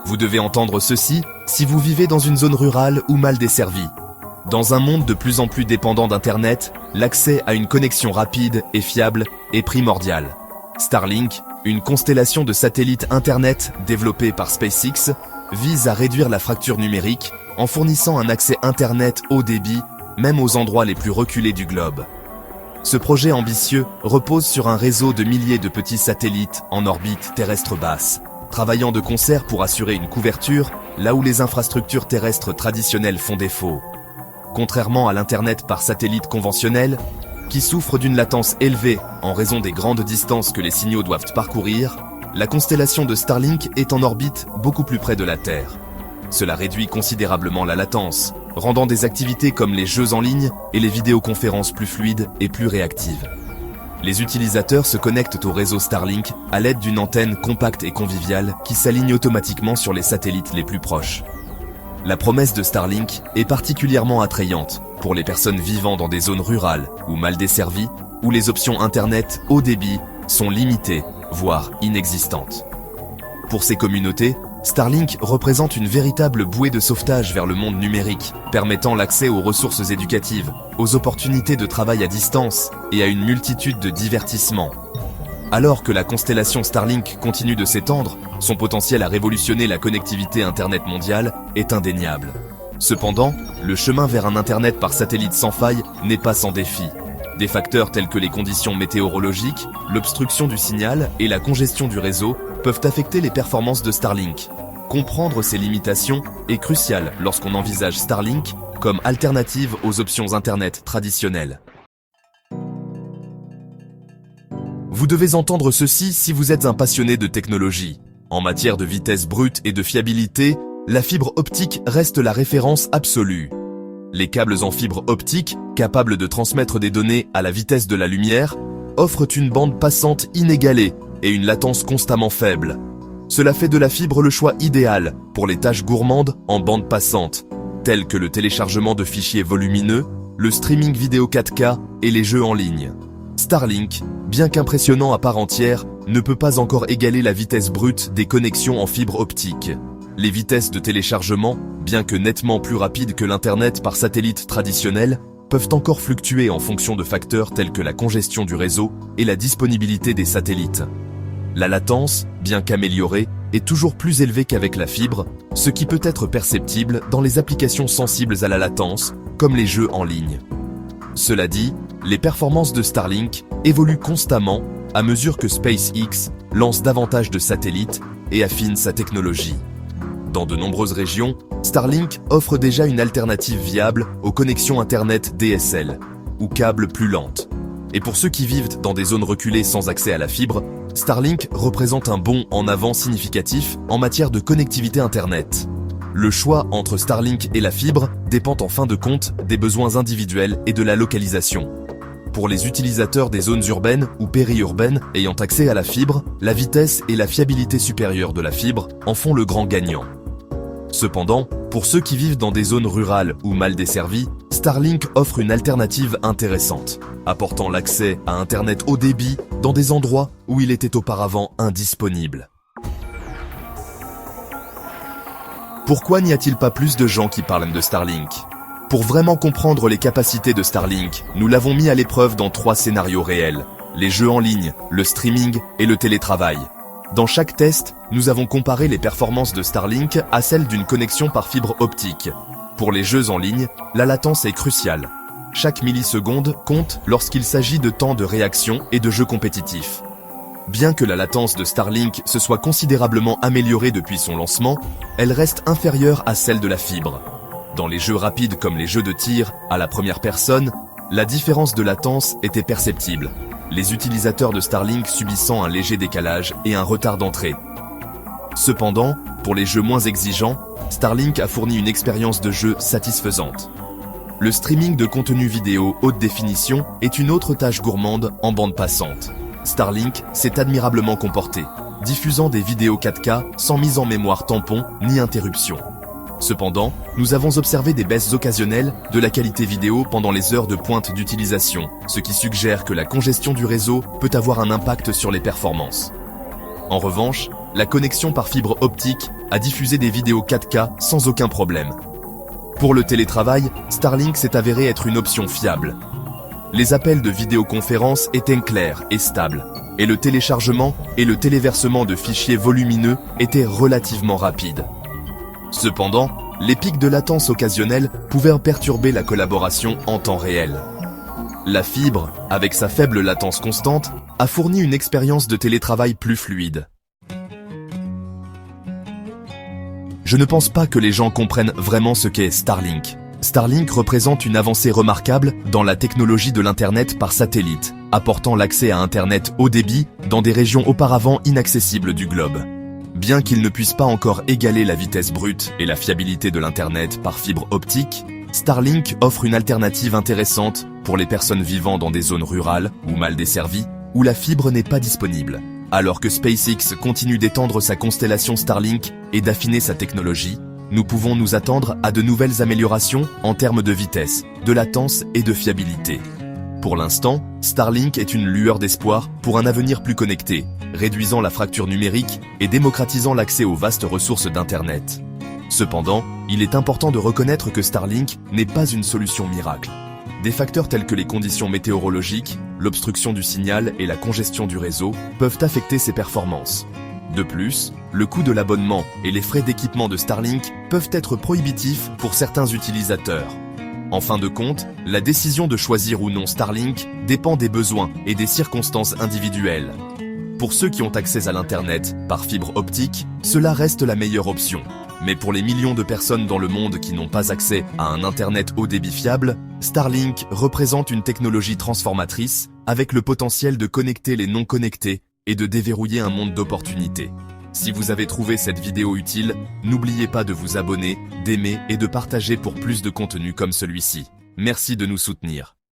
Vous devez entendre ceci si vous vivez dans une zone rurale ou mal desservie. Dans un monde de plus en plus dépendant d'Internet, l'accès à une connexion rapide et fiable est primordial. Starlink, une constellation de satellites Internet développée par SpaceX, vise à réduire la fracture numérique en fournissant un accès Internet haut débit, même aux endroits les plus reculés du globe. Ce projet ambitieux repose sur un réseau de milliers de petits satellites en orbite terrestre basse, travaillant de concert pour assurer une couverture là où les infrastructures terrestres traditionnelles font défaut. Contrairement à l'Internet par satellite conventionnel, qui souffre d'une latence élevée en raison des grandes distances que les signaux doivent parcourir, la constellation de Starlink est en orbite beaucoup plus près de la Terre. Cela réduit considérablement la latence, rendant des activités comme les jeux en ligne et les vidéoconférences plus fluides et plus réactives. Les utilisateurs se connectent au réseau Starlink à l'aide d'une antenne compacte et conviviale qui s'aligne automatiquement sur les satellites les plus proches. La promesse de Starlink est particulièrement attrayante pour les personnes vivant dans des zones rurales ou mal desservies, où les options Internet haut débit sont limitées, voire inexistantes. Pour ces communautés, Starlink représente une véritable bouée de sauvetage vers le monde numérique, permettant l'accès aux ressources éducatives, aux opportunités de travail à distance et à une multitude de divertissements. Alors que la constellation Starlink continue de s'étendre, son potentiel à révolutionner la connectivité Internet mondiale est indéniable. Cependant, le chemin vers un Internet par satellite sans faille n'est pas sans défi. Des facteurs tels que les conditions météorologiques, l'obstruction du signal et la congestion du réseau peuvent affecter les performances de Starlink. Comprendre ces limitations est crucial lorsqu'on envisage Starlink comme alternative aux options Internet traditionnelles. Vous devez entendre ceci si vous êtes un passionné de technologie. En matière de vitesse brute et de fiabilité, la fibre optique reste la référence absolue. Les câbles en fibre optique, capables de transmettre des données à la vitesse de la lumière, offrent une bande passante inégalée et une latence constamment faible. Cela fait de la fibre le choix idéal pour les tâches gourmandes en bande passante, telles que le téléchargement de fichiers volumineux, le streaming vidéo 4K et les jeux en ligne. Starlink, bien qu'impressionnant à part entière, ne peut pas encore égaler la vitesse brute des connexions en fibre optique. Les vitesses de téléchargement, bien que nettement plus rapides que l'Internet par satellite traditionnel, peuvent encore fluctuer en fonction de facteurs tels que la congestion du réseau et la disponibilité des satellites. La latence, bien qu'améliorée, est toujours plus élevée qu'avec la fibre, ce qui peut être perceptible dans les applications sensibles à la latence, comme les jeux en ligne. Cela dit, les performances de Starlink évoluent constamment à mesure que SpaceX lance davantage de satellites et affine sa technologie. Dans de nombreuses régions, Starlink offre déjà une alternative viable aux connexions Internet DSL, ou câbles plus lentes. Et pour ceux qui vivent dans des zones reculées sans accès à la fibre, Starlink représente un bond en avant significatif en matière de connectivité Internet. Le choix entre Starlink et la fibre dépend en fin de compte des besoins individuels et de la localisation. Pour les utilisateurs des zones urbaines ou périurbaines ayant accès à la fibre, la vitesse et la fiabilité supérieure de la fibre en font le grand gagnant. Cependant, pour ceux qui vivent dans des zones rurales ou mal desservies, Starlink offre une alternative intéressante, apportant l'accès à Internet haut débit dans des endroits où il était auparavant indisponible. Pourquoi n'y a-t-il pas plus de gens qui parlent de Starlink ? Pour vraiment comprendre les capacités de Starlink, nous l'avons mis à l'épreuve dans 3 scénarios réels, les jeux en ligne, le streaming et le télétravail. Dans chaque test, nous avons comparé les performances de Starlink à celles d'une connexion par fibre optique. Pour les jeux en ligne, la latence est cruciale. Chaque milliseconde compte lorsqu'il s'agit de temps de réaction et de jeux compétitifs. Bien que la latence de Starlink se soit considérablement améliorée depuis son lancement, elle reste inférieure à celle de la fibre. Dans les jeux rapides comme les jeux de tir à la première personne, la différence de latence était perceptible, les utilisateurs de Starlink subissant un léger décalage et un retard d'entrée. Cependant, pour les jeux moins exigeants, Starlink a fourni une expérience de jeu satisfaisante. Le streaming de contenu vidéo haute définition est une autre tâche gourmande en bande passante. Starlink s'est admirablement comporté, diffusant des vidéos 4K sans mise en mémoire tampon ni interruption. Cependant, nous avons observé des baisses occasionnelles de la qualité vidéo pendant les heures de pointe d'utilisation, ce qui suggère que la congestion du réseau peut avoir un impact sur les performances. En revanche, la connexion par fibre optique a diffusé des vidéos 4K sans aucun problème. Pour le télétravail, Starlink s'est avéré être une option fiable. Les appels de vidéoconférence étaient clairs et stables, et le téléchargement et le téléversement de fichiers volumineux étaient relativement rapides. Cependant, les pics de latence occasionnels pouvaient perturber la collaboration en temps réel. La fibre, avec sa faible latence constante, a fourni une expérience de télétravail plus fluide. Je ne pense pas que les gens comprennent vraiment ce qu'est Starlink. Starlink représente une avancée remarquable dans la technologie de l'Internet par satellite, apportant l'accès à Internet haut débit dans des régions auparavant inaccessibles du globe. Bien qu'il ne puisse pas encore égaler la vitesse brute et la fiabilité de l'Internet par fibre optique, Starlink offre une alternative intéressante pour les personnes vivant dans des zones rurales ou mal desservies, où la fibre n'est pas disponible. Alors que SpaceX continue d'étendre sa constellation Starlink et d'affiner sa technologie, nous pouvons nous attendre à de nouvelles améliorations en termes de vitesse, de latence et de fiabilité. Pour l'instant, Starlink est une lueur d'espoir pour un avenir plus connecté, réduisant la fracture numérique et démocratisant l'accès aux vastes ressources d'Internet. Cependant, il est important de reconnaître que Starlink n'est pas une solution miracle. Des facteurs tels que les conditions météorologiques, l'obstruction du signal et la congestion du réseau peuvent affecter ses performances. De plus, le coût de l'abonnement et les frais d'équipement de Starlink peuvent être prohibitifs pour certains utilisateurs. En fin de compte, la décision de choisir ou non Starlink dépend des besoins et des circonstances individuelles. Pour ceux qui ont accès à l'Internet par fibre optique, cela reste la meilleure option. Mais pour les millions de personnes dans le monde qui n'ont pas accès à un Internet haut débit fiable, Starlink représente une technologie transformatrice avec le potentiel de connecter les non connectés et de déverrouiller un monde d'opportunités. Si vous avez trouvé cette vidéo utile, n'oubliez pas de vous abonner, d'aimer et de partager pour plus de contenu comme celui-ci. Merci de nous soutenir.